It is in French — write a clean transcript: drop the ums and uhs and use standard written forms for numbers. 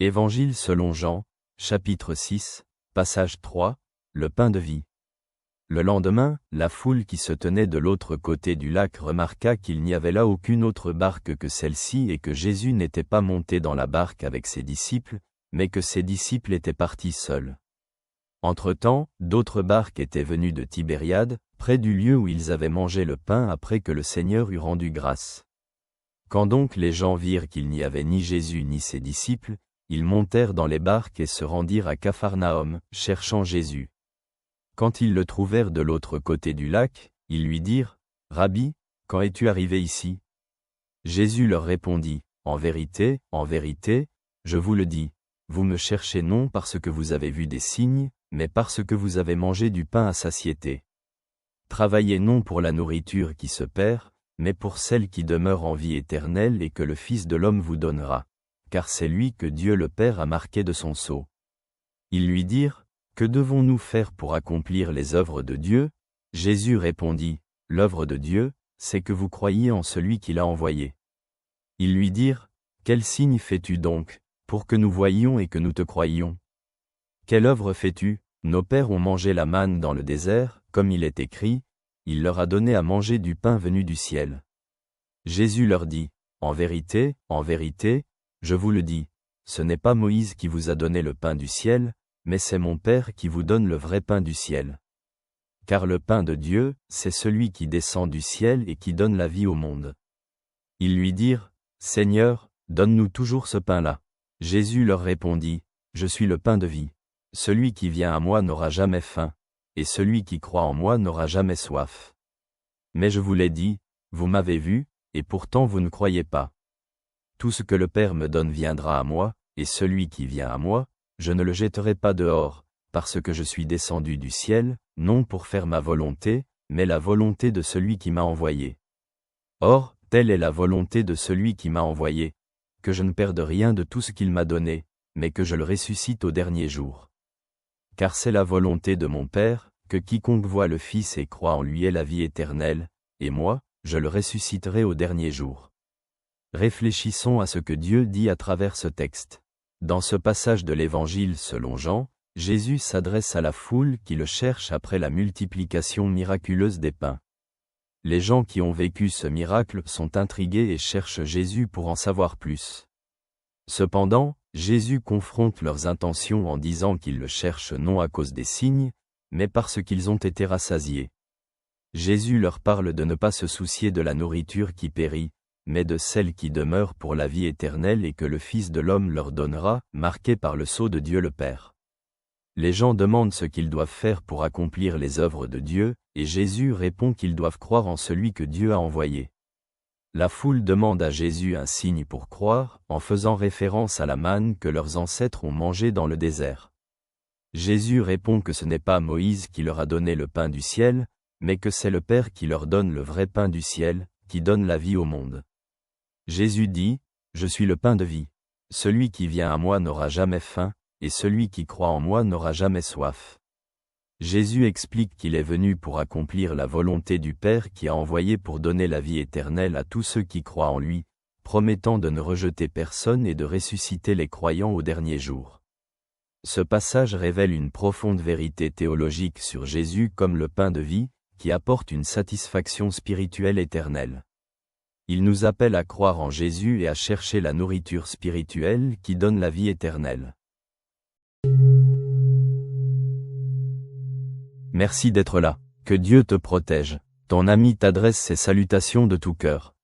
Évangile selon Jean, chapitre 6, passage 3, le pain de vie. Le lendemain, la foule qui se tenait de l'autre côté du lac remarqua qu'il n'y avait là aucune autre barque que celle-ci et que Jésus n'était pas monté dans la barque avec ses disciples, mais que ses disciples étaient partis seuls. Entre-temps, d'autres barques étaient venues de Tibériade, près du lieu où ils avaient mangé le pain après que le Seigneur eut rendu grâce. Quand donc les gens virent qu'il n'y avait ni Jésus ni ses disciples, ils montèrent dans les barques et se rendirent à Capharnaüm, cherchant Jésus. Quand ils le trouvèrent de l'autre côté du lac, ils lui dirent, « Rabbi, quand es-tu arrivé ici ?» Jésus leur répondit, « En vérité, je vous le dis, vous me cherchez non parce que vous avez vu des signes, mais parce que vous avez mangé du pain à satiété. Travaillez non pour la nourriture qui se perd, mais pour celle qui demeure en vie éternelle et que le Fils de l'homme vous donnera, car c'est lui que Dieu le Père a marqué de son sceau. » Ils lui dirent, « Que devons-nous faire pour accomplir les œuvres de Dieu ?» Jésus répondit, « L'œuvre de Dieu, c'est que vous croyiez en celui qui l'a envoyé. » Ils lui dirent, « Quel signe fais-tu donc, pour que nous voyions et que nous te croyions? Quelle œuvre fais-tu? Nos pères ont mangé la manne dans le désert, comme il est écrit, il leur a donné à manger du pain venu du ciel. » Jésus leur dit, « En vérité, je vous le dis, ce n'est pas Moïse qui vous a donné le pain du ciel, mais c'est mon Père qui vous donne le vrai pain du ciel. Car le pain de Dieu, c'est celui qui descend du ciel et qui donne la vie au monde. » Ils lui dirent, « Seigneur, donne-nous toujours ce pain-là. » Jésus leur répondit, « Je suis le pain de vie. Celui qui vient à moi n'aura jamais faim, et celui qui croit en moi n'aura jamais soif. Mais je vous l'ai dit, vous m'avez vu, et pourtant vous ne croyez pas. Tout ce que le Père me donne viendra à moi, et celui qui vient à moi, je ne le jetterai pas dehors, parce que je suis descendu du ciel, non pour faire ma volonté, mais la volonté de celui qui m'a envoyé. Or, telle est la volonté de celui qui m'a envoyé, que je ne perde rien de tout ce qu'il m'a donné, mais que je le ressuscite au dernier jour. Car c'est la volonté de mon Père, que quiconque voit le Fils et croit en lui ait la vie éternelle, et moi, je le ressusciterai au dernier jour. » Réfléchissons à ce que Dieu dit à travers ce texte. Dans ce passage de l'Évangile selon Jean, Jésus s'adresse à la foule qui le cherche après la multiplication miraculeuse des pains. Les gens qui ont vécu ce miracle sont intrigués et cherchent Jésus pour en savoir plus. Cependant, Jésus confronte leurs intentions en disant qu'ils le cherchent non à cause des signes, mais parce qu'ils ont été rassasiés. Jésus leur parle de ne pas se soucier de la nourriture qui périt, mais de celle qui demeure pour la vie éternelle et que le Fils de l'homme leur donnera, marquée par le sceau de Dieu le Père. Les gens demandent ce qu'ils doivent faire pour accomplir les œuvres de Dieu, et Jésus répond qu'ils doivent croire en celui que Dieu a envoyé. La foule demande à Jésus un signe pour croire, en faisant référence à la manne que leurs ancêtres ont mangée dans le désert. Jésus répond que ce n'est pas Moïse qui leur a donné le pain du ciel, mais que c'est le Père qui leur donne le vrai pain du ciel, qui donne la vie au monde. Jésus dit, « Je suis le pain de vie. Celui qui vient à moi n'aura jamais faim, et celui qui croit en moi n'aura jamais soif. » Jésus explique qu'il est venu pour accomplir la volonté du Père qui a envoyé pour donner la vie éternelle à tous ceux qui croient en lui, promettant de ne rejeter personne et de ressusciter les croyants au dernier jour. Ce passage révèle une profonde vérité théologique sur Jésus comme le pain de vie, qui apporte une satisfaction spirituelle éternelle. Il nous appelle à croire en Jésus et à chercher la nourriture spirituelle qui donne la vie éternelle. Merci d'être là. Que Dieu te protège. Ton ami t'adresse ses salutations de tout cœur.